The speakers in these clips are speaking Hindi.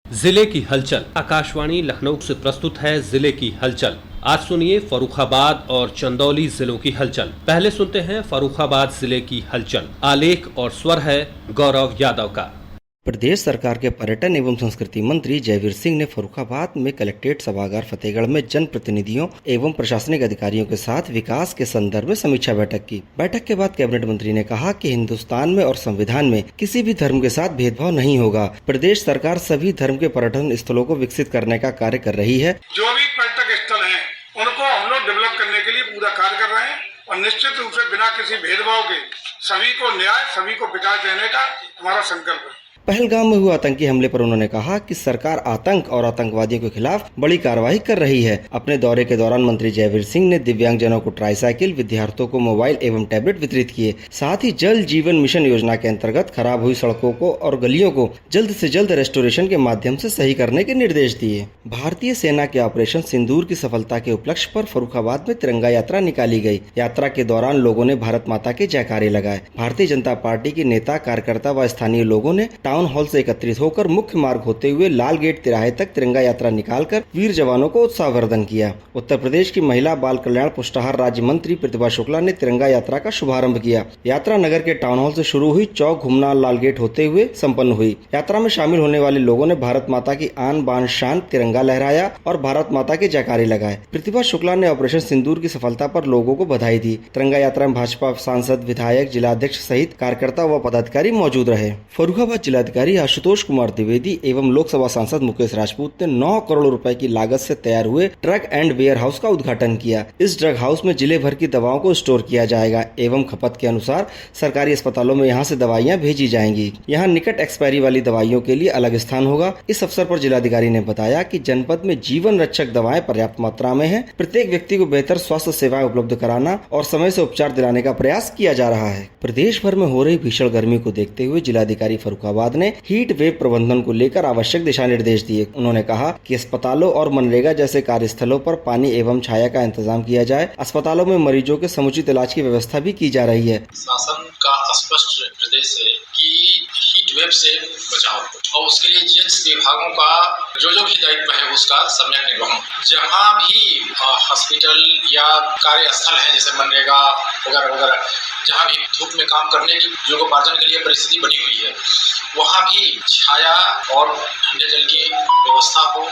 जिले की हलचल। आकाशवाणी लखनऊ से प्रस्तुत है जिले की हलचल। आज सुनिए फर्रुखाबाद और चंदौली जिलों की हलचल। पहले सुनते हैं फर्रुखाबाद जिले की हलचल। आलेख और स्वर है गौरव यादव का। प्रदेश सरकार के पर्यटन एवं संस्कृति मंत्री जयवीर सिंह ने फर्रुखाबाद में कलेक्ट्रेट सभागार फतेहगढ़ में जनप्रतिनिधियों एवं प्रशासनिक अधिकारियों के साथ विकास के संदर्भ में समीक्षा बैठक की। बैठक के बाद कैबिनेट मंत्री ने कहा कि हिंदुस्तान में और संविधान में किसी भी धर्म के साथ भेदभाव नहीं होगा। प्रदेश सरकार सभी धर्म के पर्यटन स्थलों को विकसित करने का कार्य कर रही है। जो भी पर्यटक स्थल है उनको हम लोग डेवलप करने के लिए पूरा कार्य कर रहे हैं और निश्चित रूप से बिना किसी भेदभाव के सभी को न्याय, सभी को विकास देने का हमारा संकल्प है। पहलगाम में हुए आतंकी हमले पर उन्होंने कहा कि सरकार आतंक और आतंकवादियों के खिलाफ बड़ी कार्रवाई कर रही है। अपने दौरे के दौरान मंत्री जयवीर सिंह ने दिव्यांगजनों को ट्राईसाइकिल, विद्यार्थियों को मोबाइल एवं टैबलेट वितरित किए। साथ ही जल जीवन मिशन योजना के अंतर्गत खराब हुई सड़कों को और गलियों को जल्द से जल्द रेस्टोरेशन के माध्यम से सही करने के निर्देश दिए। भारतीय सेना के ऑपरेशन सिंदूर की सफलता के उपलक्ष्य पर फर्रुखाबाद में तिरंगा यात्रा निकाली गई। यात्रा के दौरान लोगों ने भारत माता के जयकारे लगाए। भारतीय जनता पार्टी के नेता, कार्यकर्ता व स्थानीय लोगों ने टाउन हॉल से एकत्रित होकर मुख्य मार्ग होते हुए लाल गेट तिराहे तक तिरंगा यात्रा निकालकर वीर जवानों को उत्साहवर्धन किया। उत्तर प्रदेश की महिला बाल कल्याण पुष्टाहार राज्य मंत्री प्रतिभा शुक्ला ने तिरंगा यात्रा का शुभारंभ किया। यात्रा नगर के टाउन हॉल से शुरू हुई, चौक घुमना लाल गेट होते हुए संपन्न हुई। यात्रा में शामिल होने वाले लोगों ने भारत माता की आन बान शान तिरंगा लहराया और भारत माता के जयकारे लगाए। प्रतिभा शुक्ला ने ऑपरेशन सिंदूर की सफलता पर लोगों को बधाई दी। तिरंगा यात्रा में भाजपा सांसद, विधायक, जिलाध्यक्ष सहित कार्यकर्ता व पदाधिकारी मौजूद रहे। फर्रुखाबाद जिलाधिकारी आशुतोष कुमार द्विवेदी एवं लोकसभा सांसद मुकेश राजपूत ने 9 करोड़ रुपए की लागत से तैयार हुए ड्रग एंड वेयर हाउस का उद्घाटन किया। इस ड्रग हाउस में जिले भर की दवाओं को स्टोर किया जाएगा एवं खपत के अनुसार सरकारी अस्पतालों में यहां से दवाइयां भेजी जाएंगी। यहां निकट एक्सपायरी वाली दवाइयों के लिए अलग स्थान होगा। इस अवसर पर जिलाधिकारी ने बताया कि जनपद में जीवन रक्षक दवाएं पर्याप्त मात्रा में है। प्रत्येक व्यक्ति को बेहतर स्वास्थ्य सेवाएं उपलब्ध कराना और समय से उपचार दिलाने का प्रयास किया जा रहा है। प्रदेश भर में हो रही भीषण गर्मी को देखते हुए जिलाधिकारी फर्रुखाबाद ने हीट वेव प्रबंधन को लेकर आवश्यक दिशा निर्देश दिए। उन्होंने कहा कि अस्पतालों और मनरेगा जैसे कार्यस्थलों पर पानी एवं छाया का इंतजाम किया जाए। अस्पतालों में मरीजों के समुचित इलाज की व्यवस्था भी की जा रही है। शासन का स्पष्ट निर्देश है कि हीट वेव से बचाव और उसके लिए जिन विभागों का जो भी दायित्व है उसका सम्यक निर्वहन। जहाँ भी हॉस्पिटल या कार्यस्थल है जैसे मनरेगा वगैरह वगैरह, जहाँ भी धूप में काम करने की जीविकोपार्जन के लिए परिस्थिति बनी हुई है, वहाँ भी छाया और ठंडे जल की व्यवस्था हो।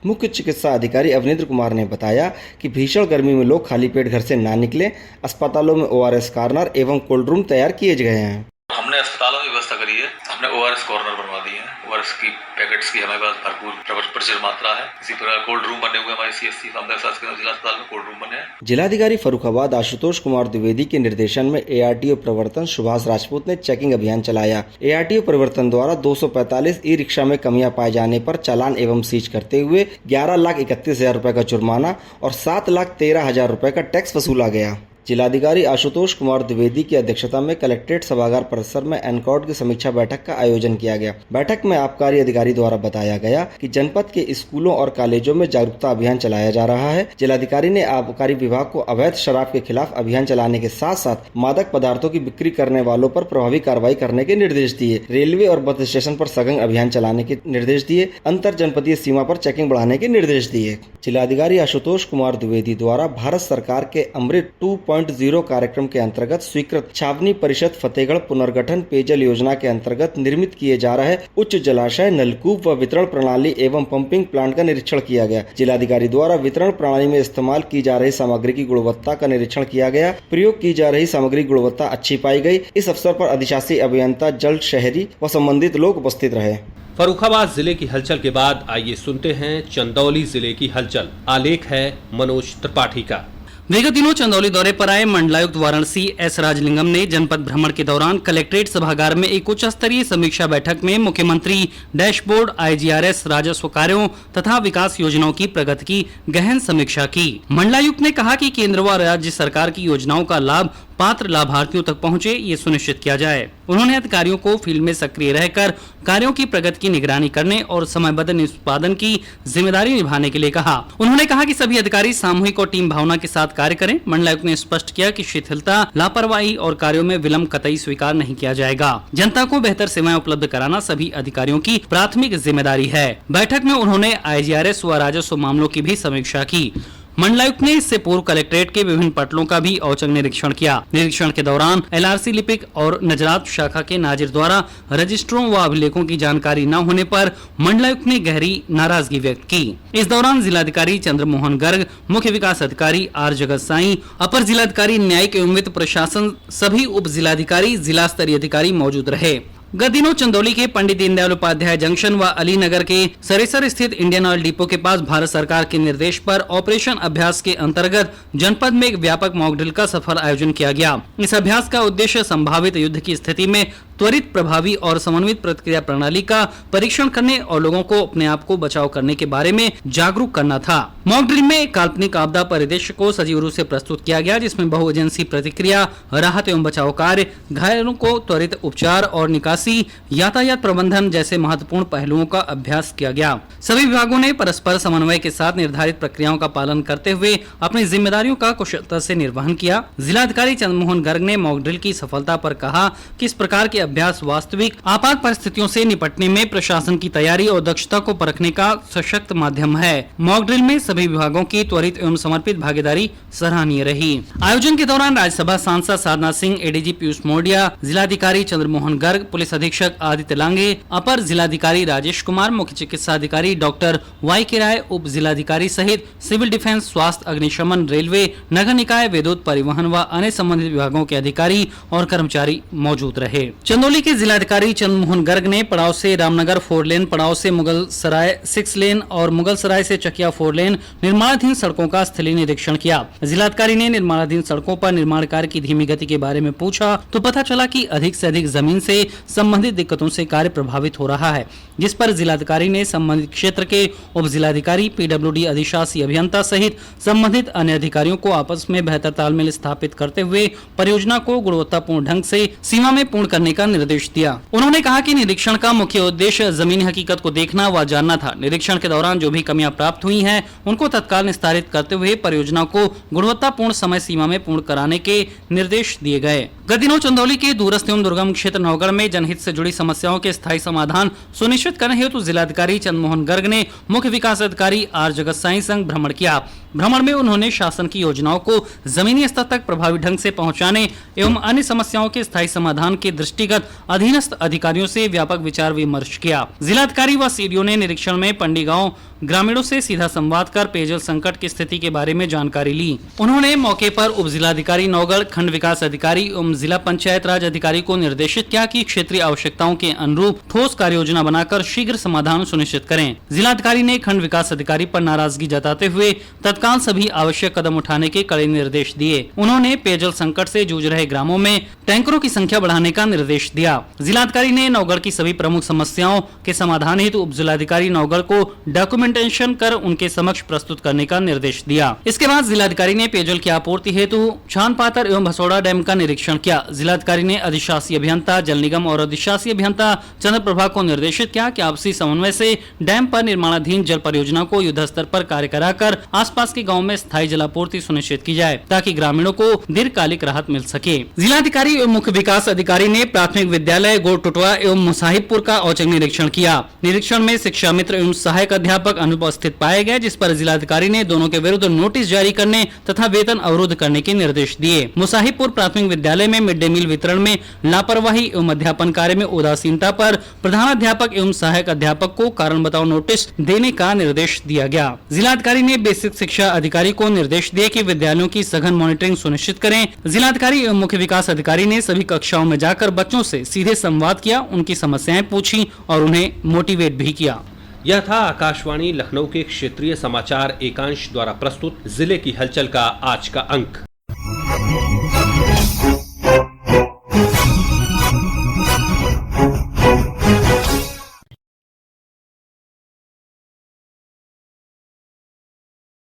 मुख्य चिकित्सा अधिकारी अवनींद्र कुमार ने बताया कि भीषण गर्मी में लोग खाली पेट घर से ना निकलें। अस्पतालों में ORS कॉर्नर एवं कोल्ड रूम तैयार किए गए हैं। हमने अस्पतालों में व्यवस्था करी है। हमने ORS कॉर्नर बनवा दिए हैं। ORS की पैकेट्स की हमारे पास भरपूर प्रचुर मात्रा है। इसी प्रकार कोल्ड रूम बने हुए हमारे CSC सामुदायिक स्वास्थ्य केंद्र जिला अस्पताल में कोल्ड रूम बने हैं। जिलाधिकारी फर्रुखाबाद आशुतोष कुमार द्विवेदी के निर्देशन में ARTO प्रवर्तन सुभाष राजपूत ने चेकिंग अभियान चलाया। ARTO प्रवर्तन द्वारा 245 ई रिक्शा में कमियां पाए जाने पर चालान एवं सीज करते हुए 11,31,000 रुपए का जुर्माना और 7,13,000 रुपए का टैक्स वसूला गया। जिलाधिकारी आशुतोष कुमार द्विवेदी की अध्यक्षता में कलेक्ट्रेट सभागार परिसर में एनकॉर्ड की समीक्षा बैठक का आयोजन किया गया। बैठक में आबकारी अधिकारी द्वारा बताया गया कि जनपद के स्कूलों और कॉलेजों में जागरूकता अभियान चलाया जा रहा है। जिलाधिकारी ने आबकारी विभाग को अवैध शराब के खिलाफ अभियान चलाने के साथ साथ मादक पदार्थों की बिक्री करने वालों पर प्रभावी कार्रवाई करने के निर्देश दिए। रेलवे और बस स्टेशन पर सघन अभियान चलाने के निर्देश दिए। अंतर जनपदीय सीमा पर चेकिंग बढ़ाने के निर्देश दिए। जिलाधिकारी आशुतोष कुमार द्विवेदी द्वारा भारत सरकार के अमृत 2.0 कार्यक्रम के अंतर्गत स्वीकृत छावनी परिषद फतेहगढ़ पुनर्गठन पेयजल योजना के अंतर्गत निर्मित किए जा रहे उच्च जलाशय, नलकूप व वितरण प्रणाली एवं पंपिंग प्लांट का निरीक्षण किया गया। जिलाधिकारी द्वारा वितरण प्रणाली में इस्तेमाल की जा रही सामग्री की गुणवत्ता का निरीक्षण किया गया। प्रयोग की जा रही सामग्री गुणवत्ता अच्छी पाई गई। इस अवसर पर अधिशासी अभियंता, जल, शहरी व संबंधित लोग उपस्थित रहे। फर्रुखाबाद जिले की हलचल के बाद आइए सुनते हैं चंदौली जिले की हलचल। आलेख है मनोज त्रिपाठी का। विगत दिनों चंदौली दौरे पर आए मंडलायुक्त वाराणसी S राजलिंगम ने जनपद भ्रमण के दौरान कलेक्ट्रेट सभागार में एक उच्च स्तरीय समीक्षा बैठक में मुख्यमंत्री डैशबोर्ड, IGRS, राजस्व कार्यों तथा विकास योजनाओं की प्रगति की गहन समीक्षा की। मंडलायुक्त ने कहा कि केंद्र व राज्य सरकार की योजनाओं का लाभ पात्र लाभार्थियों तक पहुंचे, ये सुनिश्चित किया जाए। उन्होंने अधिकारियों को फील्ड में सक्रिय रहकर कार्यों की प्रगति की निगरानी करने और समयबद्ध निष्पादन की जिम्मेदारी निभाने के लिए कहा। उन्होंने कहा कि सभी अधिकारी सामूहिक और टीम भावना के साथ कार्य करें। मंडलायुक्त ने स्पष्ट किया कि शिथिलता, लापरवाही और कार्यों में विलंब कतई स्वीकार नहीं किया जाएगा। जनता को बेहतर सेवाएं उपलब्ध कराना सभी अधिकारियों की प्राथमिक जिम्मेदारी है। बैठक में उन्होंने IGRS व राजस्व मामलों की भी समीक्षा की। मंडलायुक्त ने इससे पूर्व कलेक्ट्रेट के विभिन्न पटलों का भी औचक निरीक्षण किया। निरीक्षण के दौरान LRC लिपिक और नजरात शाखा के नाजिर द्वारा रजिस्ट्रों व अभिलेखों की जानकारी न होने पर मंडलायुक्त ने गहरी नाराजगी व्यक्त की। इस दौरान जिलाधिकारी चंद्रमोहन गर्ग, मुख्य विकास अधिकारी R जगत साई, अपर जिलाधिकारी न्यायिक एवं वित्त प्रशासन, सभी उप जिलाधिकारी, जिला स्तरीय अधिकारी मौजूद रहे। गत दिनों चंदौली के पंडित दीनदयाल उपाध्याय जंक्शन व अली नगर के सरेसर स्थित इंडियन ऑयल डिपो के पास भारत सरकार के निर्देश पर ऑपरेशन अभ्यास के अंतर्गत जनपद में एक व्यापक मॉक ड्रिल का सफल आयोजन किया गया। इस अभ्यास का उद्देश्य संभावित युद्ध की स्थिति में त्वरित, प्रभावी और समन्वित प्रतिक्रिया प्रणाली का परीक्षण करने और लोगों को अपने आप को बचाव करने के बारे में जागरूक करना था। मॉक ड्रिल में एक काल्पनिक आपदा परिदृश्य को सजीव रूप से प्रस्तुत किया गया, जिसमें बहु एजेंसी प्रतिक्रिया, राहत एवं बचाव कार्य, घायलों को त्वरित उपचार और निकासी, यातायात प्रबंधन जैसे महत्वपूर्ण पहलुओं का अभ्यास किया गया। सभी विभागों ने परस्पर समन्वय के साथ निर्धारित प्रक्रियाओं का पालन करते हुए अपनी जिम्मेदारियों का कुशलता से निर्वहन किया। जिलाधिकारी चंद्रमोहन गर्ग ने मॉक ड्रिल की सफलता पर कहा कि इस प्रकार के अभ्यास वास्तविक आपात परिस्थितियों से निपटने में प्रशासन की तैयारी और दक्षता को परखने का सशक्त माध्यम है। मॉक ड्रिल में सभी विभागों की त्वरित एवं समर्पित भागीदारी सराहनीय रही। आयोजन के दौरान राज्यसभा सांसद साधना सिंह, ADG पीयूष मोडिया, जिलाधिकारी चंद्रमोहन गर्ग, पुलिस अधीक्षक आदित्य लांगे, अपर जिलाधिकारी राजेश कुमार, मुख्य चिकित्सा अधिकारी डॉक्टर YK राय, उप जिलाधिकारी सहित सिविल डिफेंस, स्वास्थ्य, अग्निशमन, रेलवे, नगर निकाय, विद्युत, परिवहन व अन्य संबंधित विभागों के अधिकारी और कर्मचारी मौजूद रहे। चंदौली के जिलाधिकारी चंद्रमोहन गर्ग ने पड़ाव से रामनगर 4 लेन, पड़ाव से मुगल सराय 6 लेन और मुगल सराय से चकिया 4 लेन निर्माणाधीन सड़कों का स्थलीय निरीक्षण किया। जिलाधिकारी ने निर्माणाधीन सड़कों पर निर्माण कार्य की धीमी गति के बारे में पूछा तो पता चला कि अधिक से अधिक जमीन से संबंधित दिक्कतों से कार्य प्रभावित हो रहा है, जिस पर जिलाधिकारी ने संबंधित क्षेत्र के उप जिलाधिकारी, PWD अधिशासी अभियंता सहित संबंधित अन्य अधिकारियों को आपस में बेहतर तालमेल स्थापित करते हुए परियोजना को गुणवत्तापूर्ण ढंग से सीमा में पूर्ण करने का निर्देश दिया। उन्होंने कहा कि निरीक्षण का मुख्य उद्देश्य जमीनी हकीकत को देखना व जानना था। निरीक्षण के दौरान जो भी कमियां प्राप्त हुई हैं, उनको तत्काल निस्तारित करते हुए परियोजना को गुणवत्तापूर्ण समय सीमा में पूर्ण कराने के निर्देश दिए गए। गत दिनों चंदौली के दूरस्थ एवं दुर्गम क्षेत्र नौगढ़ में जनहित से जुड़ी समस्याओं के स्थायी समाधान सुनिश्चित करने हेतु जिलाधिकारी चंद्रमोहन गर्ग ने मुख्य विकास अधिकारी R जगत साई संग भ्रमण किया। भ्रमण में उन्होंने शासन की योजनाओं को जमीनी स्तर तक प्रभावी ढंग से पहुंचाने एवं अन्य समस्याओं के स्थायी समाधान के दृष्टिगत अधीनस्थ अधिकारियों से व्यापक विचार विमर्श किया। जिलाधिकारी व CDO ने निरीक्षण में पंडी गांव ग्रामीणों से सीधा संवाद कर पेयजल संकट की स्थिति के बारे में जानकारी ली। उन्होंने मौके पर उप जिलाधिकारी नौगढ़, खंड विकास अधिकारी एवं जिला पंचायत राज अधिकारी को निर्देशित किया कि क्षेत्रीय आवश्यकताओं के अनुरूप ठोस कार्य योजना बनाकर शीघ्र समाधान सुनिश्चित करें। जिलाधिकारी ने खंड विकास अधिकारी पर नाराजगी जताते हुए तत्काल सभी आवश्यक कदम उठाने के कड़े निर्देश दिए। उन्होंने पेयजल संकट से जूझ रहे ग्रामों में टैंकरों की संख्या बढ़ाने का निर्देश दिया। जिलाधिकारी ने नौगढ़ की सभी प्रमुख समस्याओं के समाधान हेतु उप जिलाधिकारी नौगढ़ को डॉक्यूमेंटेशन कर उनके समक्ष प्रस्तुत करने का निर्देश दिया। इसके बाद जिलाधिकारी ने पेयजल की आपूर्ति हेतु छान पातर एवं भसौड़ा डैम का निरीक्षण किया। जिलाधिकारी ने अधिशासी अभियंता जल निगम और अधिशासी अभियंता चंद्रप्रभा को निर्देशित किया कि आपसी समन्वय से डैम पर निर्माणाधीन जल परियोजना को युद्ध स्तर पर कार्य कराकर आसपास के गाँव में स्थायी जलापूर्ति सुनिश्चित की जाए ताकि ग्रामीणों को दीर्घकालिक राहत मिल सके। जिलाधिकारी एवं मुख्य विकास अधिकारी ने प्राथमिक विद्यालय गोड़ टुटवा एवं मुसाहिबपुर का औचक निरीक्षण किया। निरीक्षण में शिक्षा मित्र एवं सहायक अध्यापक अनुपस्थित पाए गए, जिस पर जिलाधिकारी ने दोनों के विरुद्ध नोटिस जारी करने तथा वेतन अवरुद्ध करने के निर्देश दिए। मुसाहिबपुर प्राथमिक विद्यालय में मिड डे मील वितरण में लापरवाही एवं अध्यापन कार्य में उदासीनता पर प्रधानाध्यापक एवं सहायक अध्यापक को कारण बताओ नोटिस देने का निर्देश दिया गया। जिलाधिकारी ने बेसिक शिक्षा अधिकारी को निर्देश दिए कि विद्यालयों की सघन मॉनिटरिंग सुनिश्चित करें। जिलाधिकारी एवं मुख्य विकास अधिकारी ने सभी कक्षाओं में जाकर बच्चों से सीधे संवाद किया, उनकी समस्याएं पूछी और उन्हें मोटिवेट भी किया। यह था आकाशवाणी लखनऊ के क्षेत्रीय समाचार एकांश द्वारा प्रस्तुत जिले की हलचल का आज का अंक।